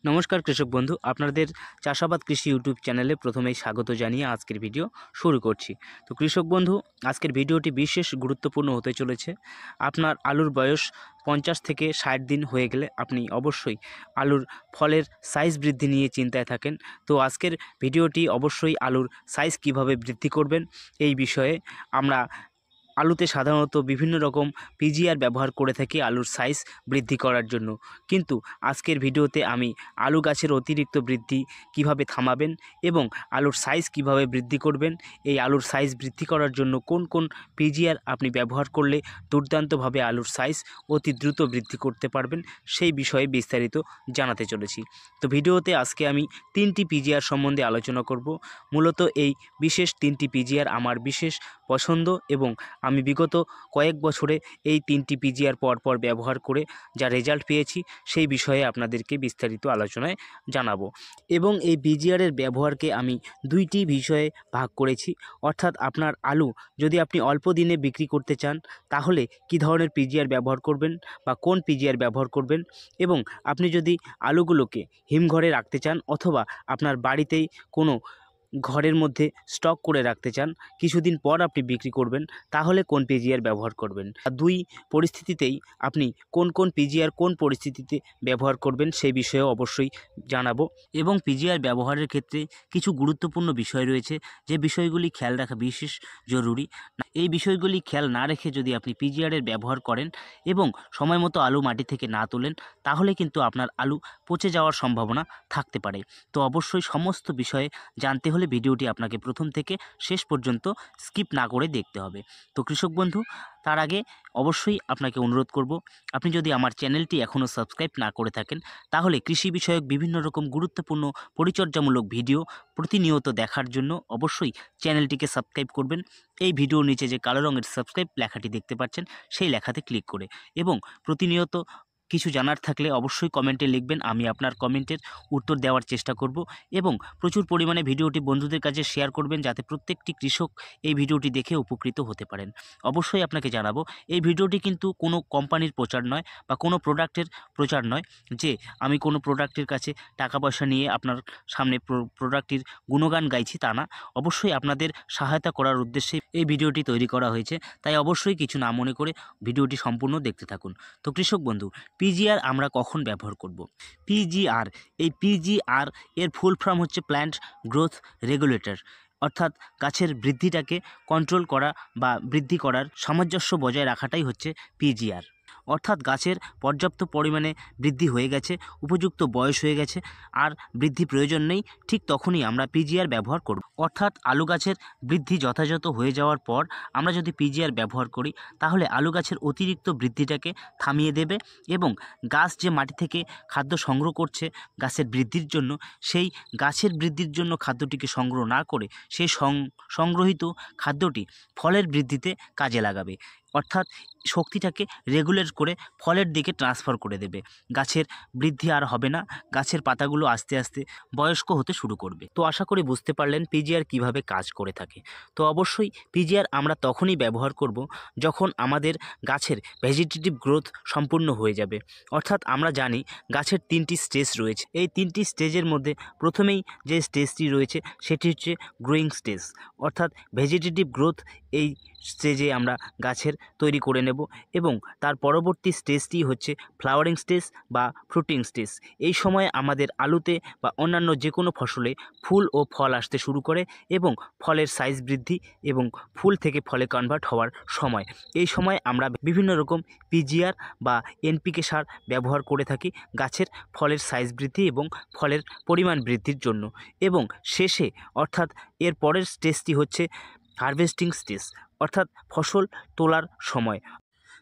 নমস্কার কৃষক বন্ধু, আপনাদের চাষাবাদ কৃষি ইউটিউব চ্যানেলে প্রথমেই স্বাগত জানিয়ে আজকের ভিডিও শুরু করছি। তো কৃষক বন্ধু, আজকের ভিডিওটি বিশেষ গুরুত্বপূর্ণ হতে চলেছে। আপনার আলুর বয়স 50 থেকে 60 দিন হয়ে গেলে আপনি অবশ্যই আলুর ফলের সাইজ বৃদ্ধি নিয়ে চিন্তায় থাকেন। তো আজকের ভিডিওটি অবশ্যই আলুর সাইজ কিভাবে বৃদ্ধি করবেন এই বিষয়ে। আমরা আলুতে সাধারণত বিভিন্ন রকম পিজিআর ব্যবহার করে থাকি আলুর সাইজ বৃদ্ধি করার জন্য, কিন্তু আজকের ভিডিওতে আমি আলু গাছের অতিরিক্ত বৃদ্ধি কিভাবে থামাবেন এবং আলুর সাইজ কিভাবে বৃদ্ধি করবেন, এই আলুর সাইজ বৃদ্ধি করার জন্য কোন কোন পিজিআর আপনি ব্যবহার করলে দুর্দান্তভাবে আলুর সাইজ অতি দ্রুত বৃদ্ধি করতে পারবেন, সেই বিষয়ে বিস্তারিত জানাতে চলেছি। তো ভিডিওতে আজকে আমি 3টি পিজিআর সম্বন্ধে আলোচনা করব। মূলত এই বিশেষ 3টি পিজিআর আমার বিশেষ পছন্দ এবং আমি বিগত কয়েক বছরে এই 3টি পিজিআর পরপর ব্যবহার করে যা রেজাল্ট পেয়েছি সেই বিষয়ে আপনাদেরকে বিস্তারিত আলোচনায় জানাবো। এবং এই পিজিআরের ব্যবহারকে আমি 2টি বিষয়ে ভাগ করেছি, অর্থাৎ আপনার আলু যদি আপনি অল্প দিনে বিক্রি করতে চান তাহলে কী ধরনের পিজিআর ব্যবহার করবেন বা কোন পিজিআর ব্যবহার করবেন, এবং আপনি যদি আলুগুলোকে হিমঘরে রাখতে চান অথবা আপনার বাড়িতেই কোনো ঘরের মধ্যে স্টক করে রাখতে চান, কিছুদিন পর আপনি বিক্রি করবেন, তাহলে কোন পিজিআর ব্যবহার করবেন। দুই পরিস্থিতিতেই আপনি কোন কোন পিজিআর কোন পরিস্থিতিতে ব্যবহার করবেন সেই বিষয়েও অবশ্যই জানাবো। এবং পিজিআর ব্যবহারের ক্ষেত্রে কিছু গুরুত্বপূর্ণ বিষয় রয়েছে, যে বিষয়গুলি খেয়াল রাখা বিশেষ জরুরি। এই বিষয়গুলি খেয়াল না রেখে যদি আপনি পিজিআরের ব্যবহার করেন এবং সময় মতো আলু মাটি থেকে না তোলেন, তাহলে কিন্তু আপনার আলু পচে যাওয়ার সম্ভাবনা থাকতে পারে। তো অবশ্যই সমস্ত বিষয়ে জানতে হলে ভিডিওটি আপনাকে প্রথম থেকে শেষ পর্যন্ত স্কিপ না করে দেখতে হবে। তো কৃষক বন্ধু, তার আগে অবশ্যই আপনাকে অনুরোধ করব, আপনি যদি আমার চ্যানেলটি এখনও সাবস্ক্রাইব না করে থাকেন তাহলে কৃষি বিষয়ক বিভিন্ন রকম গুরুত্বপূর্ণ পরিচর্যামূলক ভিডিও প্রতিনিয়ত দেখার জন্য অবশ্যই চ্যানেলটিকে সাবস্ক্রাইব করবেন। এই ভিডিওর নিচে যে কালো রঙের সাবস্ক্রাইব লেখাটি দেখতে পাচ্ছেন সেই লেখাতে ক্লিক করে, এবং প্রতিনিয়ত কিছু জানার থাকলে অবশ্যই কমেন্টে লিখবেন, আমি আপনার কমেন্টের উত্তর দেওয়ার চেষ্টা করব। এবং প্রচুর পরিমাণে ভিডিওটি বন্ধুদের কাছে শেয়ার করবেন, যাতে প্রত্যেকটি কৃষক এই ভিডিওটি দেখে উপকৃত হতে পারেন। অবশ্যই আপনাকে জানাবো, এই ভিডিওটি কিন্তু কোনো কোম্পানির প্রচার নয় বা কোনো প্রোডাক্টের প্রচার নয়, যে আমি কোনো প্রোডাক্টের কাছে টাকা পয়সা নিয়ে আপনার সামনে প্রোডাক্টটির গুণগান গাইছি তা না। অবশ্যই আপনাদের সহায়তা করার উদ্দেশ্যে এই ভিডিওটি তৈরি করা হয়েছে, তাই অবশ্যই কিছু না মনে করে ভিডিওটি সম্পূর্ণ দেখতে থাকুন। তো কৃষক বন্ধু, পিজিআর আমরা কখন ব্যবহার করব? পিজিআর, এই পিজিআর এর ফুল ফর্ম হচ্ছে প্ল্যান্ট গ্রোথ রেগুলেটর, অর্থাৎ গাছের বৃদ্ধিটাকে কন্ট্রোল করা বা বৃদ্ধি করার সামঞ্জস্য বজায় রাখাটাই হচ্ছে পিজিআর। অর্থাৎ গাছের পর্যাপ্ত পরিমাণে বৃদ্ধি হয়ে গেছে, উপযুক্ত বয়স হয়ে গেছে, আর বৃদ্ধি প্রয়োজন নেই, ঠিক তখনই আমরা পিজিআর ব্যবহার করব। অর্থাৎ আলু গাছের বৃদ্ধি যথাযথ হয়ে যাওয়ার পর আমরা যদি পিজিআর ব্যবহার করি তাহলে আলু গাছের অতিরিক্ত বৃদ্ধিটাকে থামিয়ে দেবে, এবং গাছ যে মাটি থেকে খাদ্য সংগ্রহ করছে গাছের বৃদ্ধির জন্য, সেই গাছের বৃদ্ধির জন্য খাদ্যটিকে সংগ্রহ না করে সেই সংগ্রহিত খাদ্যটি ফলের বৃদ্ধিতে কাজে লাগাবে, অর্থাৎ শক্তিটাকে রেগুলেট করে ফলের দিকে ট্রান্সফার করে দেবে। গাছের বৃদ্ধি আর হবে না, গাছের পাতাগুলো আস্তে আস্তে বয়স্ক হতে শুরু করবে। তো আশা করি বুঝতে পারলেন পিজিআর কিভাবে কাজ করে থাকে। তো অবশ্যই পিজিআর আমরা তখনই ব্যবহার করব যখন আমাদের গাছের ভেজিটেটিভ গ্রোথ সম্পূর্ণ হয়ে যাবে। অর্থাৎ আমরা জানি গাছের 3টি স্টেজ রয়েছে, এই 3টি স্টেজের মধ্যে প্রথমেই যে স্টেজটি রয়েছে সেটি হচ্ছে গ্রোয়িং স্টেজ, অর্থাৎ ভেজিটেটিভ গ্রোথ এই স্টেজে আমরা গাছের তৈরি করে নেব, এবং তার পরবর্তী স্টেজটি হচ্ছে ফ্লাওয়ারিং স্টেজ বা ফ্রুটিং স্টেজ। এই সময়ে আমাদের আলুতে বা অন্যান্য যে কোনো ফসলে ফুল ও ফল আসতে শুরু করে, এবং ফলের সাইজ বৃদ্ধি এবং ফুল থেকে ফলে কনভার্ট হওয়ার সময়, এই সময় আমরা বিভিন্ন রকম পিজিআর বা এনপিকে সার ব্যবহার করে থাকি গাছের ফলের সাইজ বৃদ্ধি এবং ফলের পরিমাণ বৃদ্ধির জন্য। এবং শেষে অর্থাৎ এর পরের স্টেজটি হচ্ছে হারভেস্টিং স্টেজ, অর্থাৎ ফসল তোলার সময়।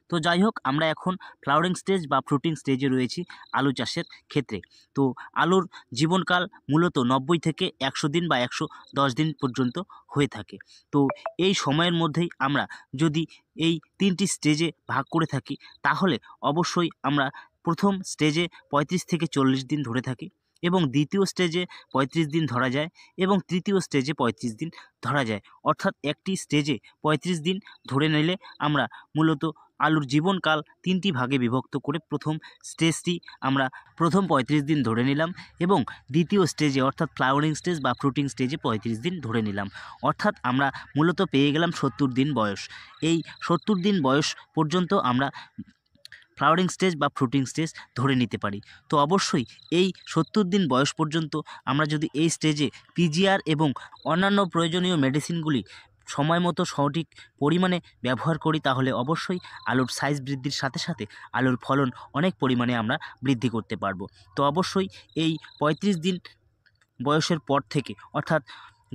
তো যাই হোক, আমরা এখন ফ্লাওয়ারিং স্টেজ বা ফ্রুটিং স্টেজে রয়েছি আলু চাষের ক্ষেত্রে। তো আলুর জীবনকাল মূলত 90 থেকে 100 দিন বা 110 দিন পর্যন্ত হয়ে থাকে। তো এই সময়ের মধ্যেই আমরা যদি এই 3টি স্টেজে ভাগ করে থাকি তাহলে অবশ্যই আমরা প্রথম স্টেজে 35 থেকে 40 দিন ধরে থাকি, এবং দ্বিতীয় স্টেজে 35 দিন ধরা যায় এবং তৃতীয় স্টেজে 35 দিন ধরা যায়। অর্থাৎ একটি স্টেজে 35 দিন ধরে নিলে আমরা মূলত আলুর জীবনকাল 3টি ভাগে বিভক্ত করে প্রথম স্টেজটি আমরা প্রথম 35 দিন ধরে নিলাম এবং দ্বিতীয় স্টেজে অর্থাৎ ফ্লাওয়ারিং স্টেজ বা ফ্রুটিং স্টেজে 35 দিন ধরে নিলাম। অর্থাৎ আমরা মূলত পেয়ে গেলাম 70 দিন বয়স। এই 70 দিন বয়স পর্যন্ত আমরা ফ্লাওয়ারিং স্টেজ বা ফ্রুটিং স্টেজ ধরে নিতে পারি। তো অবশ্যই এই 70 দিন বয়স পর্যন্ত আমরা যদি এই স্টেজে পিজিআর এবং অন্যান্য প্রয়োজনীয় মেডিসিনগুলি সময় মতো সঠিক পরিমাণে ব্যবহার করি তাহলে অবশ্যই আলুর সাইজ বৃদ্ধির সাথে সাথে আলুর ফলন অনেক পরিমাণে আমরা বৃদ্ধি করতে পারবো। তো অবশ্যই এই 35 দিন বয়সের পর থেকে অর্থাৎ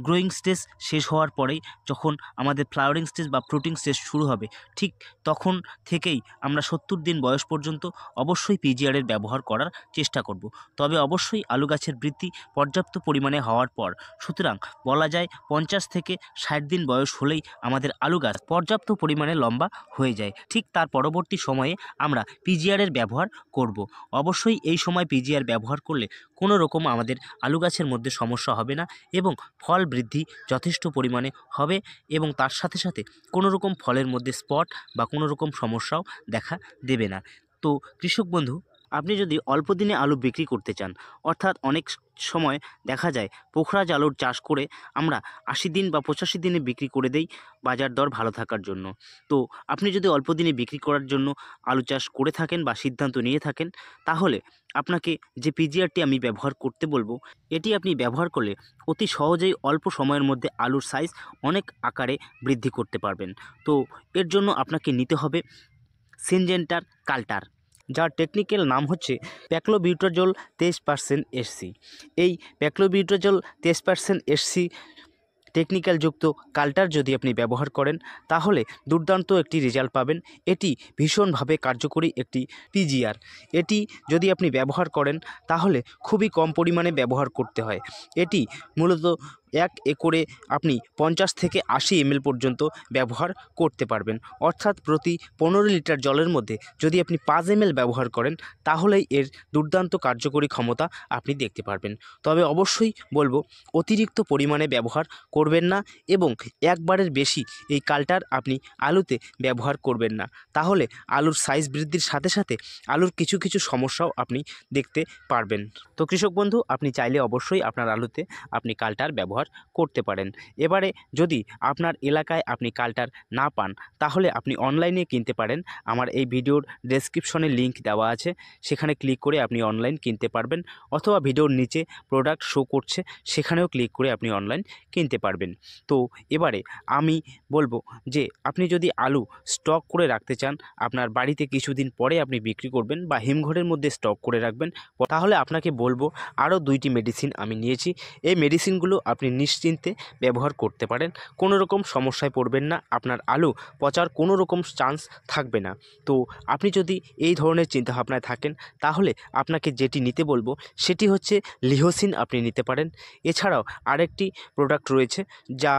গ্রোয়িং স্টেজ শেষ হওয়ার পরেই যখন আমাদের ফ্লাওয়ারিং স্টেজ বা ফ্রুটিং স্টেজ শুরু হবে ঠিক তখন থেকেই আমরা 70 দিন বয়স পর্যন্ত অবশ্যই পিজিআরের ব্যবহার করার চেষ্টা করব। তবে অবশ্যই আলু গাছের বৃদ্ধি পর্যাপ্ত পরিমাণে হওয়ার পর, সুতরাং বলা যায় 50 থেকে 60 দিন বয়স হলেই আমাদের আলু গাছ পর্যাপ্ত পরিমাণে লম্বা হয়ে যায়। ঠিক তার পরবর্তী সময়ে আমরা পিজিআরের ব্যবহার করব। অবশ্যই এই সময় পিজিআর ব্যবহার করলে কোনো রকম আমাদের আলু গাছের মধ্যে সমস্যা হবে না এবং ফল বৃদ্ধি যথেষ্ট পরিমাণে হবে এবং তার সাথে সাথে কোনো রকম ফলের মধ্যে স্পট বা কোনো রকম সমস্যাও দেখা দেবে না। তো কৃষক বন্ধু, আপনি যদি অল্প দিনে আলু বিক্রি করতে চান, অর্থাৎ অনেক সময় দেখা যায় পোখরাজ আলুর চাষ করে আমরা 80 দিন বা 85 দিনে বিক্রি করে দেই বাজার দর ভালো থাকার জন্য। তো আপনি যদি অল্প দিনে বিক্রি করার জন্য আলু চাষ করে থাকেন বা সিদ্ধান্ত নিয়ে থাকেন, তাহলে আপনাকে যে পিজিআরটি আমি ব্যবহার করতে বলবো, এটি আপনি ব্যবহার করলে অতি সহজেই অল্প সময়ের মধ্যে আলুর সাইজ অনেক আকারে বৃদ্ধি করতে পারবেন। তো এর জন্য আপনাকে নিতে হবে সিনজেন্টার কাল্টার, যার টেকনিক্যাল নাম হচ্ছে প্যাক্লোবিউটাজোল 23% SC। এই প্যাক্লোবিউটাজোল 23% SC টেকনিক্যাল যুক্ত কাল্টার যদি আপনি ব্যবহার করেন তাহলে দুর্দান্ত একটি রেজাল্ট পাবেন। এটি ভীষণভাবে কার্যকরী একটি পিজিআর। এটি যদি আপনি ব্যবহার করেন তাহলে খুবই কম পরিমাণে ব্যবহার করতে হয়। এটি মূলত 1 একরে আপনি 50 থেকে 80 ml পর্যন্ত ব্যবহার করতে পারবেন। অর্থাৎ প্রতি 15 লিটার জলের মধ্যে যদি আপনি 5 ml ব্যবহার করেন তাহলেই এর দুর্দান্ত কার্যকরী ক্ষমতা আপনি দেখতে পারবেন। তবে অবশ্যই বলবো অতিরিক্ত পরিমাণে ব্যবহার করবেন না এবং একবারের বেশি এই কাল্টার আপনি আলুতে ব্যবহার করবেন না, তাহলে আলুর সাইজ বৃদ্ধির সাথে সাথে আলুর কিছু কিছু সমস্যাও আপনি দেখতে পারবেন। তো কৃষক বন্ধু, আপনি চাইলে অবশ্যই আপনার আলুতে আপনি কাল্টার ব্যবহার করতে পারেন। এবারে যদি আপনার এলাকায় আপনি কাল্টার না পান তাহলে আপনি অনলাইনে কিনতে পারেন। আমার এই ভিডিওর ডেসক্রিপশনে লিংক দেওয়া আছে, সেখানে ক্লিক করে আপনি অনলাইন কিনতে পারবেন, অথবা ভিডিওর নিচে প্রোডাক্ট শো করছে সেখানেও ক্লিক করে আপনি অনলাইন কিনতে পারবেন। তো এবারে আমি বলবো যে আপনি যদি আলু স্টক করে রাখতে চান, আপনার বাড়িতে কিছুদিন পরে আপনি বিক্রি করবেন বা হিমঘরের মধ্যে স্টক করে রাখবেন, তাহলে আপনাকে বলবো আরও 2টি মেডিসিন আমি নিয়েছি। এই মেডিসিনগুলো আপনি নিশ্চিন্তে ব্যবহার করতে পারেন, কোনো রকম সমস্যায় পড়বেন না, আপনার আলু পচার কোনো রকম চান্স থাকবে না। তো আপনি যদি এই ধরনের চিন্তাভাবনায় থাকেন তাহলে আপনাকে যেটি নিতে বলবো সেটি হচ্ছে লিহোসিন আপনি নিতে পারেন। এছাড়াও আরেকটি প্রোডাক্ট রয়েছে যা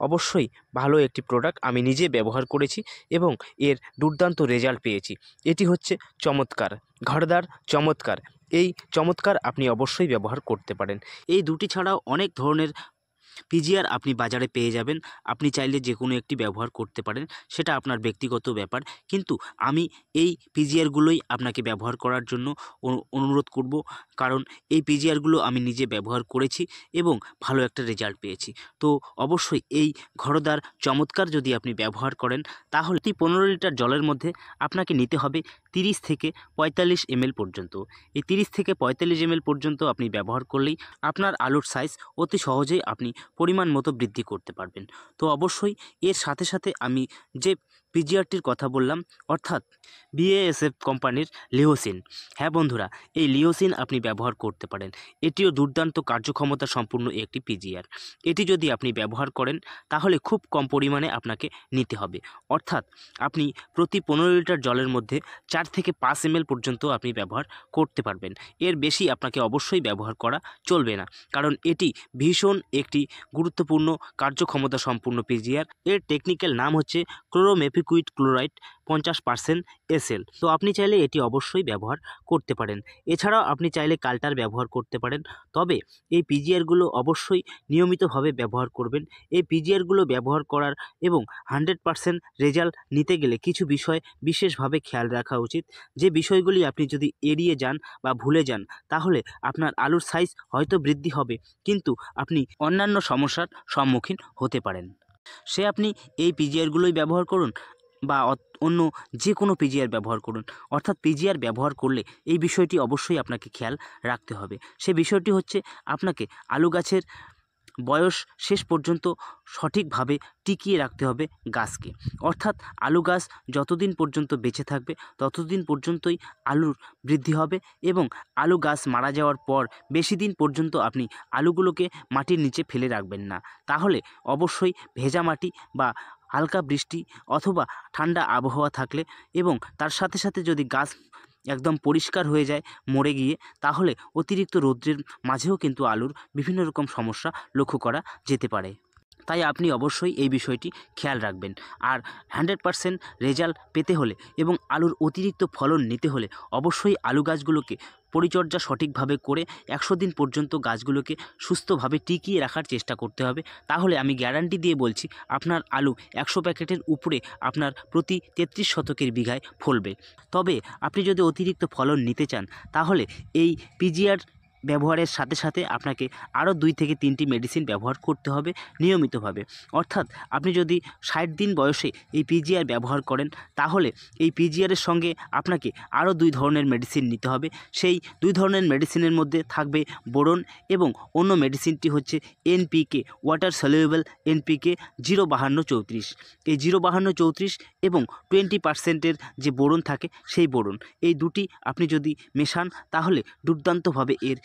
অবশ্যই ভালো একটি প্রোডাক্ট, আমি নিজে ব্যবহার করেছি এবং এর দুর্দান্ত রেজাল্ট পেয়েছি। এটি হচ্ছে চমৎকার, ঘরদার চমৎকার। এই চমৎকার আপনি অবশ্যই ব্যবহার করতে পারেন। এই দুটি ছাড়াও অনেক ধরনের পিজিআর আপনি বাজারে পেয়ে যাবেন, আপনি চাইলে যে কোনো একটি ব্যবহার করতে পারেন, সেটা আপনার ব্যক্তিগত ব্যাপার। কিন্তু আমি এই পিজিআরগুলোই আপনাকে ব্যবহার করার জন্য অনুরোধ করব, কারণ এই পিজিআরগুলো আমি নিজে ব্যবহার করেছি এবং ভালো একটা রেজাল্ট পেয়েছি। তো অবশ্যই এই ঘরোদার চমৎকার যদি আপনি ব্যবহার করেন তাহলে 15 লিটার জলের মধ্যে আপনাকে নিতে হবে 30 থেকে 45 ml পর্যন্ত। এই 30 থেকে 45 ml পর্যন্ত আপনি ব্যবহার করলেই আপনার আলুর সাইজ অতি সহজেই আপনি পরিমাণ মতো বৃদ্ধি করতে পারবেন। তো অবশ্যই এর সাথে সাথে আমি যে পিজিআরটির কথা বললাম, অর্থাৎ BASF কোম্পানির লিওসিন, হ্যাঁ বন্ধুরা, এই লিওসিন আপনি ব্যবহার করতে পারেন। এটিও দুর্দান্ত কার্যক্ষমতা সম্পূর্ণ একটি পিজিআর। এটি যদি আপনি ব্যবহার করেন তাহলে খুব কম পরিমাণে আপনাকে নিতে হবে, অর্থাৎ আপনি প্রতি 15 লিটার জলের মধ্যে 4 থেকে 5 ml পর্যন্ত আপনি ব্যবহার করতে পারবেন। এর বেশি আপনাকে অবশ্যই ব্যবহার করা চলবে না, কারণ এটি ভীষণ একটি গুরুত্বপূর্ণ কার্যক্ষমতা সম্পূর্ণ পিজিআর। এর টেকনিক্যাল নাম হচ্ছে ক্লোরোমেপিপ লিকুইড ক্লোরাইড 50% SL। তো আপনি চাইলে এটি অবশ্যই ব্যবহার করতে পারেন। এছাড়াও আপনি চাইলে কাল্টার ব্যবহার করতে পারেন, তবে এই পিজিআরগুলো অবশ্যই নিয়মিতভাবে ব্যবহার করবেন। এই পিজিআরগুলো ব্যবহার করার এবং 100% রেজাল্ট নিতে গেলে কিছু বিষয় বিশেষভাবে খেয়াল রাখা উচিত। যে বিষয়গুলি আপনি যদি এড়িয়ে যান বা ভুলে যান, তাহলে আপনার আলুর সাইজ হয়তো বৃদ্ধি হবে, কিন্তু আপনি অন্যান্য সমস্যার সম্মুখীন হতে পারেন। সে আপনি এই পিজিআরগুলোই ব্যবহার করুন বা অন্য যে কোনো পিজিআর ব্যবহার করুন, অর্থাৎ পিজিআর ব্যবহার করলে এই বিষয়টি অবশ্যই আপনাকে খেয়াল রাখতে হবে। সে বিষয়টি হচ্ছে আপনাকে আলু গাছের বয়স শেষ পর্যন্ত সঠিকভাবে টিকিয়ে রাখতে হবে গাছকে, অর্থাৎ আলু গাছ যতদিন পর্যন্ত বেঁচে থাকবে ততদিন পর্যন্তই আলুর বৃদ্ধি হবে, এবং আলু গাছ মারা যাওয়ার পর বেশি দিন পর্যন্ত আপনি আলুগুলোকে মাটির নিচে ফেলে রাখবেন না। তাহলে অবশ্যই ভেজা মাটি বা হালকা বৃষ্টি অথবা ঠান্ডা আবহাওয়া থাকলে এবং তার সাথে সাথে যদি গাছ একদম পরিষ্কার হয়ে যায় মরে গিয়ে, তাহলে অতিরিক্ত রৌদ্রের মাঝেও কিন্তু আলুর বিভিন্ন রকম সমস্যা লক্ষ্য করা যেতে পারে। তাই আপনি অবশ্যই এই বিষয়টি খেয়াল রাখবেন। আর 100% রেজাল্ট পেতে হলে এবং আলুর অতিরিক্ত ফলন নিতে হলে অবশ্যই আলু গাছগুলোকে পরিচর্যা সঠিকভাবে করে 100 দিন পর্যন্ত গাছগুলোকে সুস্থভাবে টিকিয়ে রাখার চেষ্টা করতে হবে। তাহলে আমি গ্যারান্টি দিয়ে বলছি, আপনার আলু 100 প্যাকেটের উপরে আপনার প্রতি 33 শতকের বিঘায় ফলবে। তবে আপনি যদি অতিরিক্ত ফলন নিতে চান, তাহলে এই পিজিআর ব্যবহারের সাথে সাথে আপনাকে আরও 2 থেকে 3টি মেডিসিন ব্যবহার করতে হবে নিয়মিতভাবে। অর্থাৎ আপনি যদি 60 দিন বয়সে এই পিজিআর ব্যবহার করেন, তাহলে এই পিজিআরের সঙ্গে আপনাকে আরও 2 ধরনের মেডিসিন নিতে হবে। সেই 2 ধরনের মেডিসিনের মধ্যে থাকবে বোরন, এবং অন্য মেডিসিনটি হচ্ছে এনপিকে, ওয়াটার সলিউবল এনপিকে 05234। এই 05234 এবং 20%-এর যে বোরন থাকে সেই বোরন, এই দুটি আপনি যদি মেশান, তাহলে দুর্দান্তভাবে এর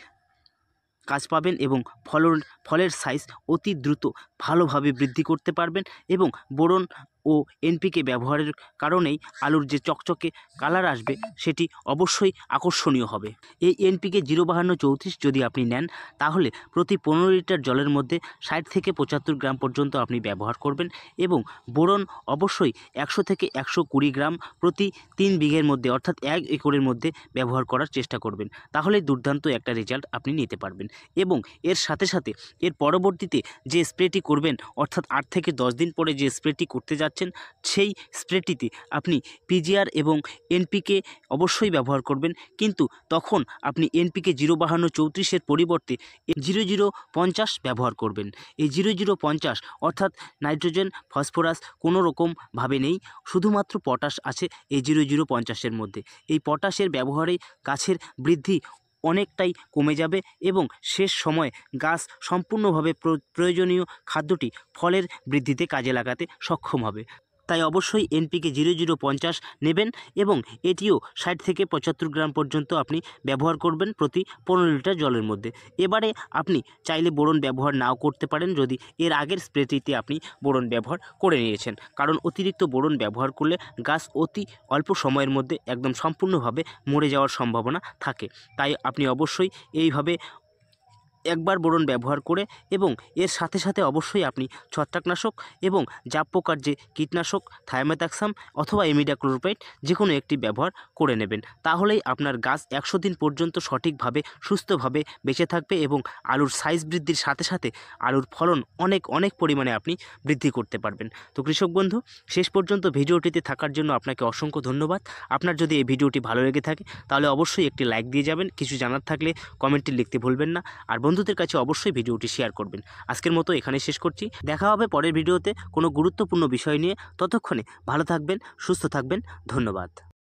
কাজ পাবেন এবং ফলের সাইজ অতি দ্রুত ভালোভাবে বৃদ্ধি করতে পারবেন। এবং বোরন ও এনপিকে ব্যবহারের কারণেই আলুর যে চকচকে কালার আসবে সেটি অবশ্যই আকর্ষণীয় হবে। এই এনপিকে 05234 যদি আপনি নেন, তাহলে প্রতি 15 লিটার জলের মধ্যে 60 থেকে 75 গ্রাম পর্যন্ত আপনি ব্যবহার করবেন, এবং বোরন অবশ্যই 100 থেকে 120 গ্রাম প্রতি 3 বিঘের মধ্যে, অর্থাৎ 1 একরের মধ্যে ব্যবহার করার চেষ্টা করবেন। তাহলে দুর্দান্ত একটা রেজাল্ট আপনি নিতে পারবেন। এবং এর সাথে সাথে এর পরবর্তীতে যে স্প্রেটি করবেন, অর্থাৎ 8 থেকে 10 দিন পরে যে স্প্রেটি করতে যাচ্ছেন, সেই স্প্রেটিতে আপনি পিজিআর এবং এনপিকে অবশ্যই ব্যবহার করবেন, কিন্তু তখন আপনি এনপিকে 05234-এর পরিবর্তে 0050 ব্যবহার করবেন। এই 0050 অর্থাৎ নাইট্রোজেন, ফসফরাস কোনো রকমভাবে নেই, শুধুমাত্র পটাশ আছে এই 0050-এর মধ্যে। এই পটাশের ব্যবহারে গাছের বৃদ্ধি অনেকটাই কমে যাবে এবং শেষ সময় গাছ সম্পূর্ণভাবে প্রয়োজনীয় খাদ্যটি ফলের বৃদ্ধিতে কাজে লাগাতে সক্ষম হবে। তাই অবশ্যই এনপিকে 0050 নেবেন, এবং এটিও 60 থেকে 75 গ্রাম পর্যন্ত আপনি ব্যবহার করবেন প্রতি 15 লিটার জলের মধ্যে। এবারে আপনি চাইলে বোরন ব্যবহার নাও করতে পারেন, যদি এর আগের স্প্রেটিতে আপনি বোরন ব্যবহার করে নিয়েছেন, কারণ অতিরিক্ত বোরন ব্যবহার করলে গাছ অতি অল্প সময়ের মধ্যে একদম সম্পূর্ণভাবে মরে যাওয়ার সম্ভাবনা থাকে। তাই আপনি অবশ্যই এইভাবে একবার বোরন ব্যবহার করে, এবং এর সাথে সাথে অবশ্যই আপনি ছত্রাকনাশক এবং জাপ পোকার যে কীটনাশক থায়ামেথাক্সাম অথবা ইমিডাক্লোপ্রিড যে কোনো একটি ব্যবহার করে নেবেন। তাহলেই আপনার গাছ 100 দিন পর্যন্ত সঠিকভাবে সুস্থভাবে বেঁচে থাকবে, এবং আলুর সাইজ বৃদ্ধির সাথে সাথে আলুর ফলন অনেক পরিমাণে আপনি বৃদ্ধি করতে পারবেন। তো কৃষক বন্ধু, শেষ পর্যন্ত ভিডিওটিতে থাকার জন্য আপনাকে অসংখ্য ধন্যবাদ। আপনার যদি এই ভিডিওটি ভালো লেগে থাকে, তাহলে অবশ্যই একটি লাইক দিয়ে যাবেন। কিছু জানার থাকলে কমেন্টে লিখতে ভুলবেন না, আর বন্ধুদের কাছে অবশ্যই ভিডিওটি শেয়ার করবেন। আজকের মতো এখানে শেষ করছি। দেখা হবে পরের ভিডিওতে কোনো গুরুত্বপূর্ণ বিষয় নিয়ে। ততক্ষণে ভালো থাকবেন, সুস্থ থাকবেন। ধন্যবাদ।